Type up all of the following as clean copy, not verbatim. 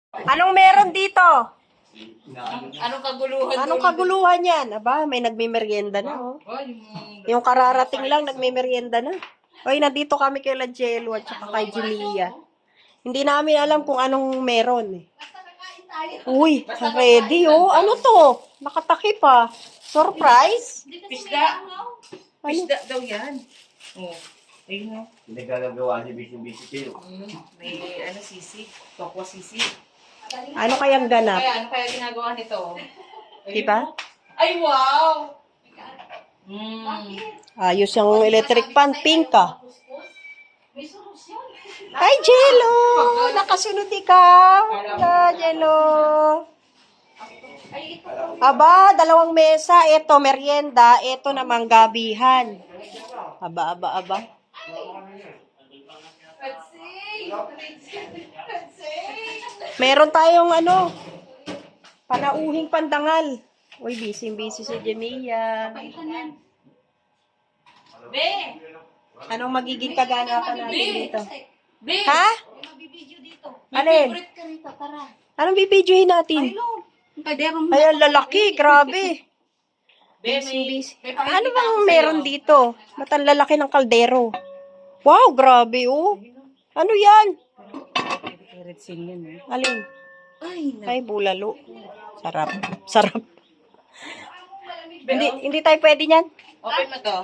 Anong meron dito? Anong kaguluhan? Anong kaguluhan yan? Aba, may nagme-merienda na, oh. Yung kararating lang, nagme-merienda na. Oy, nandito kami kay Langelo at saka kay Jimia. Hindi namin alam kung anong meron, eh. Uy, ready, oh. Ano to? Nakatakip, ah. Surprise? Pisda. Pisda daw yan. Oh. Ayun, no? Pinagagagawa niya busy-busy kayo. May sisi. Tokwa sisi. Ano kayang ganap? Ano kaya ginagawa nito? Diba? Ay, wow! Ayos yung electric pan, pink, ah. Ay, Jello! Nakasunod ikaw. Hello, Jello. Aba, 2 mesa. Ito, merienda. Ito namang gabihan. Aba. Meron tayong panauhing pandangal. Uy, busy si Jemia. Be! Anong magiging kaganapan natin dito? Be! Ha? May Alin? favorite ka rito, tara. Anong bibidyohin natin? Ay, ang lalaki. Grabe. Be, Busy. may Ano bang meron dito? Matang lalaki ng kaldero. Wow, grabe, oh. Ano yan? Favorite scene yan, eh. Alin? Ay, Ay, bulalo. Sarap. Hindi tayo pwede niyan. open mo to.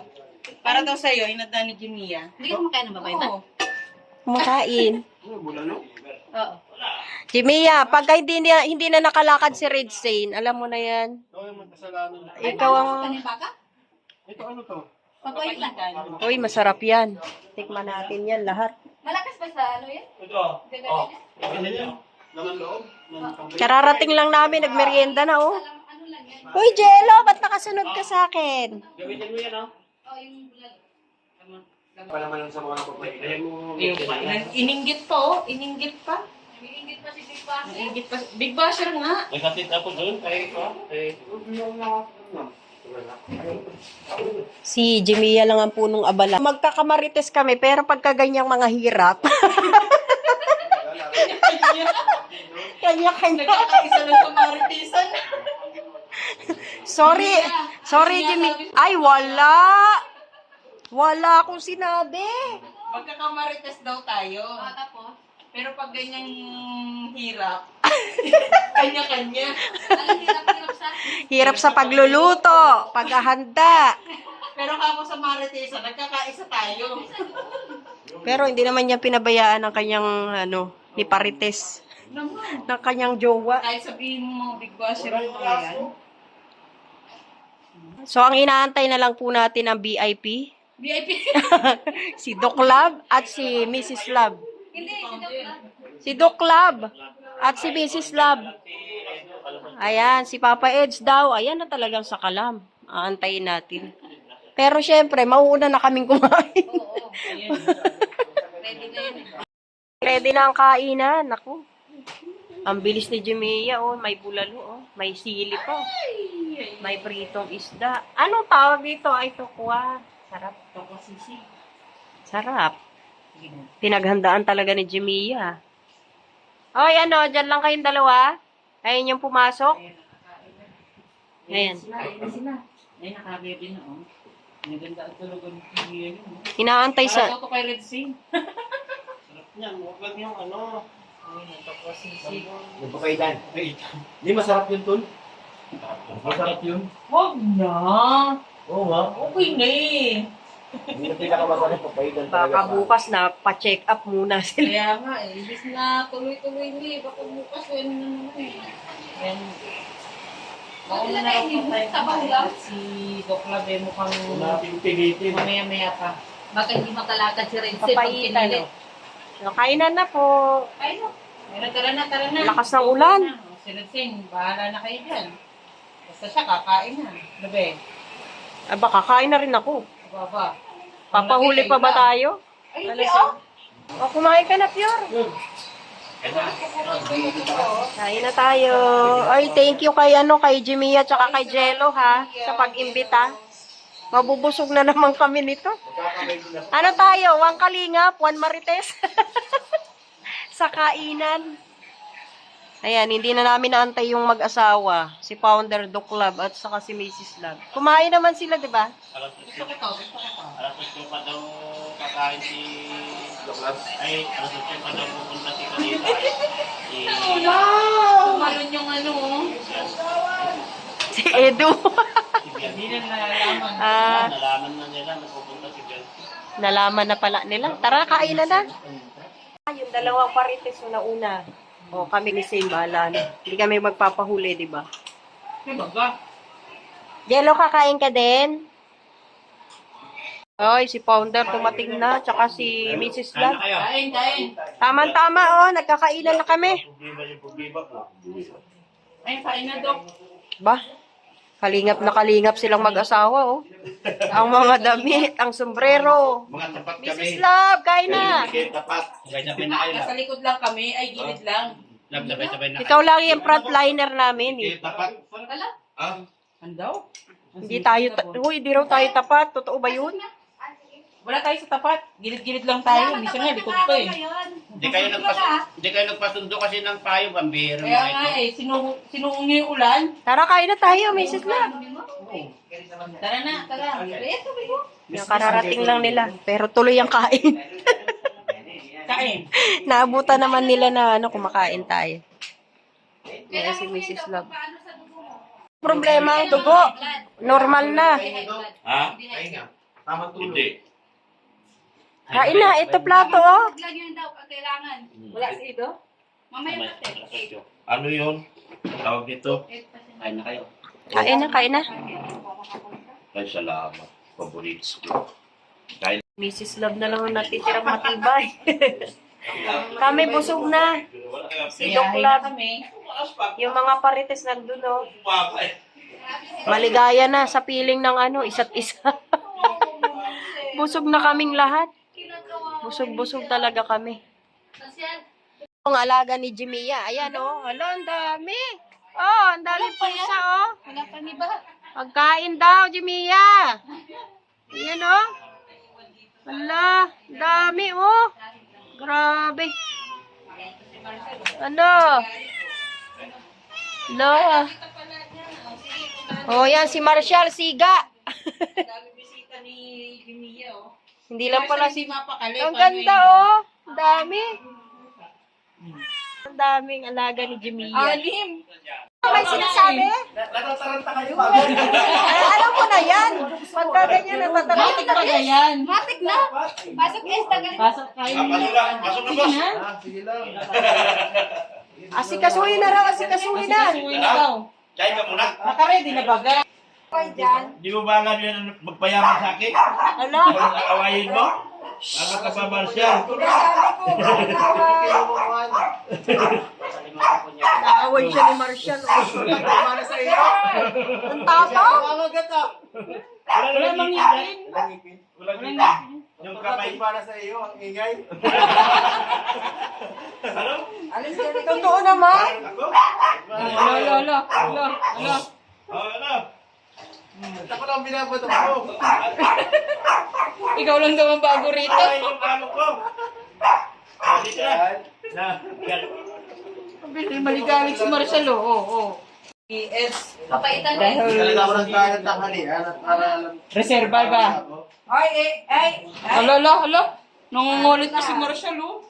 Para daw sa'yo, hinanda ni Jimia. Hindi ka kumakain ng babae na? Oo. Kumakain. Oo. Jimia, pagka hindi na nakalakad si Red Sane, alam mo na yan. Ikaw ang... Ito ano to? Papaitan. Uy, masarap yan. Tikman natin yan lahat. Malakas ba sa ano yan? Ito. Oh. Ano yan? Naman loob? Kararating lang namin, nagmerienda na, oh. Uy, Jello, ba't nakasunod ka sa akin? Gamitin mo yan, oh. Pala man lang sa mga kapatid. Kaya mo... Ininggit pa, oh. Ininggit pa. Ininggit pa si Big Basher. Ininggit pa. Big Basher nga. Nagkatid ako doon. Si Jimia lang ang punong abala. Magkakamarites kami, pero pagka ganyang mga hirap, kanya-kanya. Nagkakaisa lang sa maritisan. Sorry, Jimmy. Ay, wala. Wala akong sinabi. Magkakamarites daw tayo. Tapos? Pero pag ganyang hirap, kanya-kanya. Hirap sa pagluluto, paghahanda. Pero kako sa maritisan, nagkakaisa tayo. Pero hindi naman niya pinabayaan ang kanyang, ni Parites. Naman. Ng kanyang jowa. Kahit sabihin mo mga Big Basher ang mga yan. So, ang inaantay na lang po natin ang VIP. VIP. Si Doc Lab at si Mrs. Lab. Hindi, si Doc Lab. Si Doc Lab at si Mrs. Lab. Ayan, si Papa Eds daw. Ayan na talagang sa kalam. Aantayin natin. Pero syempre, mauuna na kaming kumain. Oo, ayan. Ready na yan. Ready na ang kainan. Naku. Ang bilis ni Jemia, oh. May bulalo, oh. May sili pa. May pritong isda. Anong tawag dito? Ay, tokwa. Sarap. Tokwa sisi. Sarap. Pinaghandaan talaga ni Jemia. Oy, dyan lang kayong dalawa. Ayun yung pumasok. Ayan. Sila. Ay, nakabebe na, oh. Naganda ang tulugan ng Jimia yun. Inaantay Para sa... daw to kay Red Sing. Sarap niyan. Huwag lang yung ano. Tokwa sisi. Yung pakaitan. Hindi masarap yun, Tol. Masarap yun. Wag na. Oo nga. Okay na eh. Hindi na pinakamasarap pakaitan talaga. Baka bukas na pa-check up muna sila. Kaya nga eh. Imbis na tuloy-tuloy ni. Baka bukas yun na naman eh. Yan. Mauna na ako tayo si Doc Labe mukhang Natin pilitin. mamaya-maya pa. Baka hindi makalakad si Renzi pag Papaitan, pinilit. oh. So, kainan na po. Ay no. Tara na. Lakas ng ulan. Si Renzi, bahala na kayo dyan. Basta siya, kakain na. Labe. Baka kain na rin ako. Baba. Papahuli pa ba tayo? Ay, hindi oh. O, kumain ka na, Pure. Kain na tayo. Ay, thank you kay Jimmy at saka kay Jello, ha, sa pag-imbita. Mabubusog na naman kami nito. Ano tayo? 1 kalingap, 1 marites. Sa kainan. Ayan, hindi na namin naantay yung mag-asawa. Si Founder Doc Love at saka si Mrs. Love. Kumain naman sila, di ba? Alas 8 pa daw kakain si Doklas. Ay, alas 8 pa daw pupunta si Kalita. Tumalon yung ano, oh. Si Edu. Hindi na nalalaman. Nalaman na nila na pupunta si Bel. Nalaman na pala nila. Tara, kainan na. Yung dalawang parites na una. O, kami ni Same, bahala na. Hindi kami magpapahuli, di ba? Baga. Jello, kakain ka din? Ay, si Founder tumating na, tsaka si Mrs. Love. Kain. Tama-tama, oh, nagkakainan na kami. Problema yung problema ko. Ay, kain na, Dok. Ba? Kalingap na kalingap silang mag-asawa, oh. Ang mga damit, ang sombrero. Mga tapat kami. Mrs. Love, kain na. Kayo tapat. Sabay na kayo. Nasa likod lang kami, ay gilid lang. Sabay na Ikaw lang yung frontliner namin, eh. Kayo tapat. Kala? Ah? Andaw? Hindi tayo, uy, di raw tayo tapat. Totoo ba yun? Wala tayo sa tapat. Gilid-gilid lang tayo. Minsan nga, likod pa eh. Hindi kayo nagpasundo kasi ng payo, pambira Kaya mga nga ito. eh, sinuong niyo yung ulan. Tara, kain na tayo, Mrs. Love. Tara na, tara. Yung kararating lang nila. Pero tuloy ang kain. Kain. Naabutan naman nila na kumakain tayo. Kaya si Mrs. Love. Problema ang dugo. Normal na. Ha? Tama tulog. Hindi. Kain na, ito plato, oh. Lagyan daw kailangan. Wala si Ido? Mamaya pati. Ano yun? Tawag dito? Kain na kayo. Kain na, kain na. Ay, salamat. Paborits ko. Kain. Mrs. Love na lang ang natitirang matibay. Kami busog na. Si Doc Love. kami. Yung mga parites nandun, oh. Maligaya na sa piling ng isa't isa. Busog na kaming lahat. Busog-busog talaga kami. Ang alaga ni Jimia. Ayan, oh. Hala, ang dami. Oh, ang dami pa isa, oh. Wala pa ni ba? Pagkain daw, Jimia. Ayan, oh. Hala, dami, oh. Grabe. Ano? Hala. Oh, yan, si Marshall Siga. Dami bisita ni Jimia, oh. Hindi lang pala si Mapakali. Ang ganda, oh. Ang dami. Ang daming alaga ni Jimia. Alim. Ano may sinasabi? Natataranta kayo. Alam ko na yan. Pagka ganyan, natataranta Matik pa yan. Matik na! Pasok guys, tagal. Pasok kayo. Pasok na, boss. Sige na. Asikasuhin na raw, asikasuhin na. Suwi na daw. Kain ka muna. Naka-ready na baga. Okay, dyan. Di mo ba alam yan magpayaman sa akin? Ala, Kung awayin mo? Ano ka pa, Marshall? naaway siya ni Marshall. Para sa iyo. Ang tapang. Wala mang ngipin. Walang ngipin. Yung kamay para sa iyo, ang ingay. Ano? Totoo naman. Ako? Ala. Ano? Ako lang binabato ko. Ikaw lang daw ang bago rito. Ay, yung ano ko. Dito na. Yan. Maligalig si Marcelo. Oo. PS. Papaitan Dahil Talaga ako nagkakat ng halian at para alam. reserva ba? Ay. Hala. Nangungulit pa si Marcelo.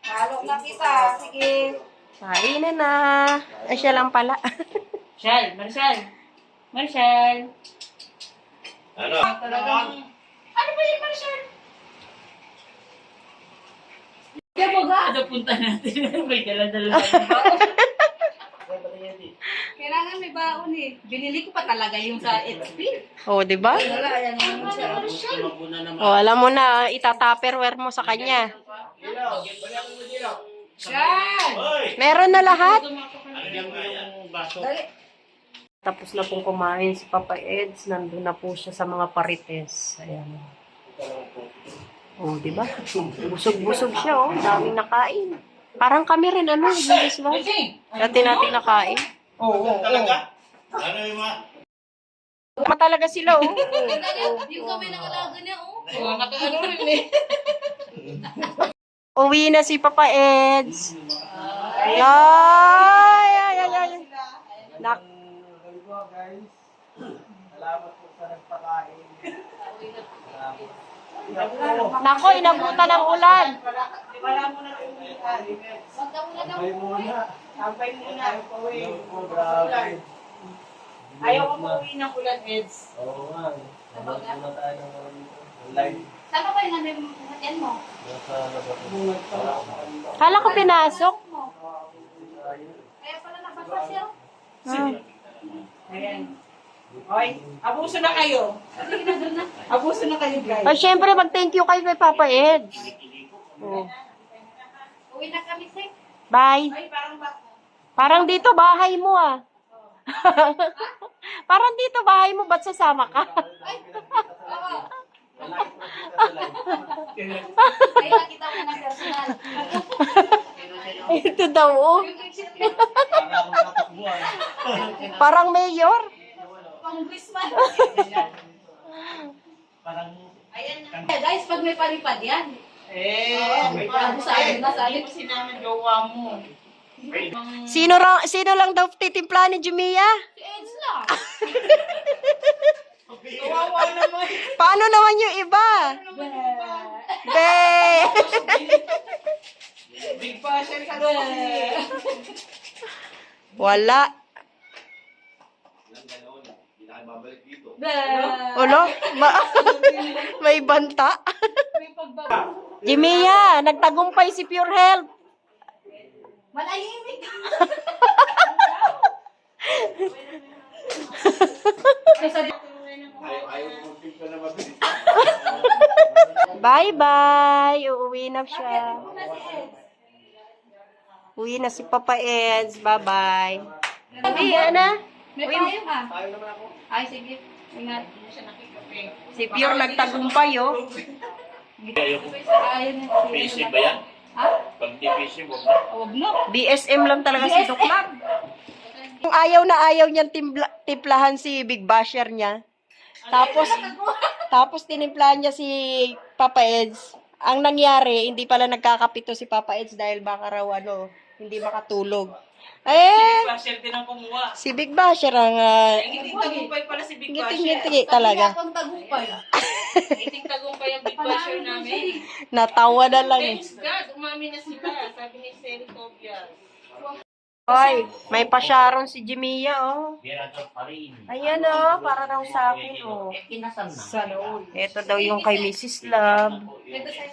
Halo na kita. Sige. Kain na. Ay, siya lang pala. Marcel. Ano? Ano ba yung Marshall? Ano punta natin? May dala-dala. Kailangan may baon eh. Binili ko pa talaga yung sa HP. Oh, di ba? Wala, ayan naman siya. Oh, alam mo na, itatupperware mo sa kanya. Yan! Hoy! Meron na lahat. Alagyan mo yung baso. Dali. Tapos na pong kumain si Papa Eds. Nandun na po siya sa mga parites. Ayan. Oh, di ba? Busog-busog siya, oh. Daming nakain. Parang kami rin, Bilis ba? Dati natin nakain. Oo. Talaga? Ano yung mga... Tama talaga sila, oh. Yung kami ng alaga niya, oh. Nakaano rin eh. Uwi na si Papa Eds. Ay! guys. Salamat po sa nagpakain. Nako, inabutan ng ulan. Wala mo na umiitan. Sabay muna. Sampay muna. Ayaw po, grabe. Ayaw ko pauwi ng ulan, Eds. Oo nga. Sabay muna tayo ng live. Saan ka ba yung namin mo? Nasa labas. Kala ko pinasok. Kaya pala nabasa siya. Ayan. Hoy, abuso na kayo. Sige na doon na. Abuso na kayo, guys. Ay, syempre, mag-thank you kayo kay Papa Ed. Oh. Uwi na kami, Sek. Bye. Ay, parang ba? Parang dito, bahay mo ah. Parang dito, bahay mo, ba't sasama ka? Oo. Ay, nakita mo ng personal. Ito daw, oh. Yung exit Parang nakatakbuhan. Parang mayor. congressman. Parang Ayan na. Guys, pag may palipad yan. may Parang sabi na sabi. Hindi mo sinama jowa mo. Sino lang daw titimpla ni Jumia? Si Eds lang. Kawawa naman. Paano naman yung iba? Be! Big fashion ka doon. Wala. Ulo? May banta? Jimia, nagtagumpay si Pure Health. Manahimik. Bye-bye. Uuwi na siya. Uwi na si Papa Eds. Bye-bye. Uwi na. May payo ka. Ay, sige. Ingat. Si Pure nagtagumpay, oh. Ayun na. PC ba yan? Ha? Pag di PC, huwag na. Huwag no. BSM lang talaga si Doklag. Kung ayaw na ayaw niyang timplahan si Big Basher niya. Tapos tinimplahan niya si Papa Eds. Ang nangyari, hindi pala nagkakapito si Papa Eds dahil baka raw hindi makatulog. Fashion din ang kumuha. Si Big Basher ang Ngiting tagumpay pala si Big Basher. ngiting-ngiti talaga. Akong tagumpay. Ngiting tagumpay ang Big Basher namin. Natawa na lang eh. Thanks God, umami na sila. Sabi ni Seri Tobias. Oy, may pasyaron si Jimia, oh. Birator pa rin. Ayan, oh, para daw sa akin, oh. Kinasal na. Sa loob. Ito daw yung kay Mrs. Love.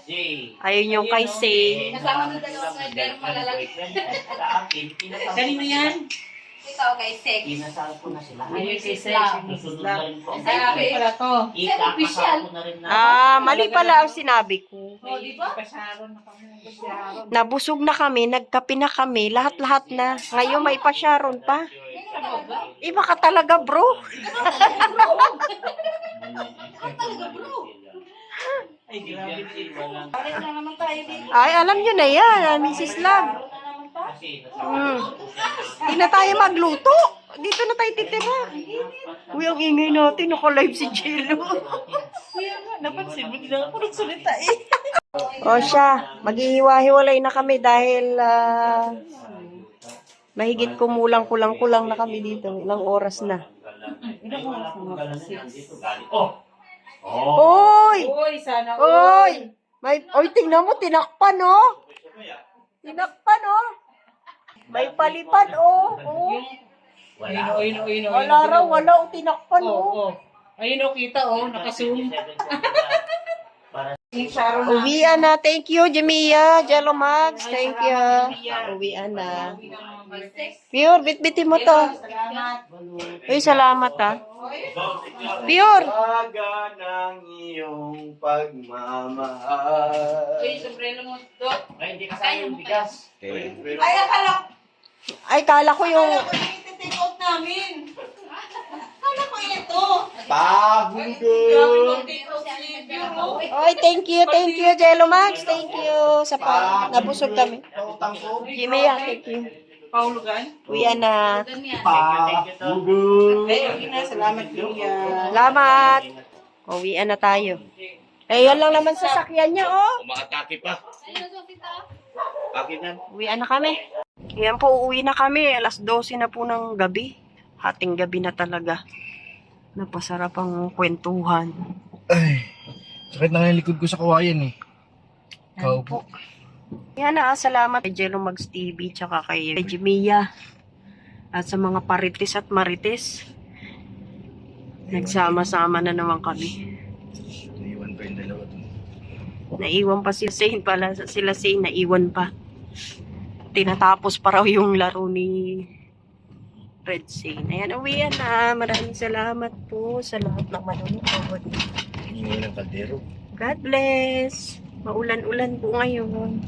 Jay. Ayun yung kay Say. Kasama ng dalawang driver malalaki. Sa akin, kinasal. Kanino yan? Ikaw kay Sek. Kinasal ko na sila. Ayun si Seri. Susunod na rin po. Sabi pala to. Ikakasal ko na rin na. Mali pala ang sinabi ko. O, di ba? Pasyaron na kami. Pasyaron. Nabusog na kami, nagkape na kami, lahat-lahat na. Ngayon may pasyaron pa. Iba ka talaga, bro. Ay, grabe. Pares na naman tayo dito. Ay, alam nyo na yan, Mrs. Love. Hindi na tayo magluto. Dito na tayo titira. Uy, ang ingay natin. Naka-live si Jello. Napansin mo lang ako nagsalita eh. O siya, maghihiwa-hiwalay na kami dahil mahigit kulang na kami dito. Ilang oras na. Oh. Oy! Uy, sana Oy! Oy, tingnan mo, tinakpan, oh. Tinakpan, oh. May palipad, oh. Oh. Ayun, Wala raw, wala, oh, tinakpan, oh. Oo. Ayun o, kita o, naka-zoom. Sharon na. Uwian na. Thank you, Jamia. Jello Max. Thank you. Uwian na. Pure, bitbitin mo to. Salamat. Uy, salamat ha. Pure. Taga ng iyong pagmamahal. Uy, sombrero mo, Dok. Ay, hindi kasama yung bigas. Ay, akala Ay, kala ko yung... ko take out namin. Akala ko ito. Pagugo! Grabe mag-take out si Biro. Oy, thank you, Jello Max. Thank you. Sa nabusog kami. Pautang ko. Jamia, thank you. Paulugan. Uwian na. Pagugo! Ay, okay na. Salamat, Julia. Salamat. Uwian na tayo. Eh, yan lang naman sa sakyan niya, oh. Umakatake pa. Akin yan. Uwian na kami. Yan po, uuwi na kami. Alas 12 na po ng gabi. Hating gabi na talaga. Napasarap ang kwentuhan. Ay, sakit na nga yung likod ko sa kawayan eh. Kaupo. Yan na, salamat kay Jello Mags TV tsaka kay Jimia. At sa mga paritis at marites. Nagsama-sama na naman kami. Naiwan pa yung dalawa dun. Naiwan pa sila Zane pala. Sila Zane naiwan pa. Tinatapos pa raw yung laro ni Red Zane. Ayan, uwian na. Maraming salamat po sa lahat ng manonood. Ingay ng kaldero. God bless. Maulan-ulan po ngayon.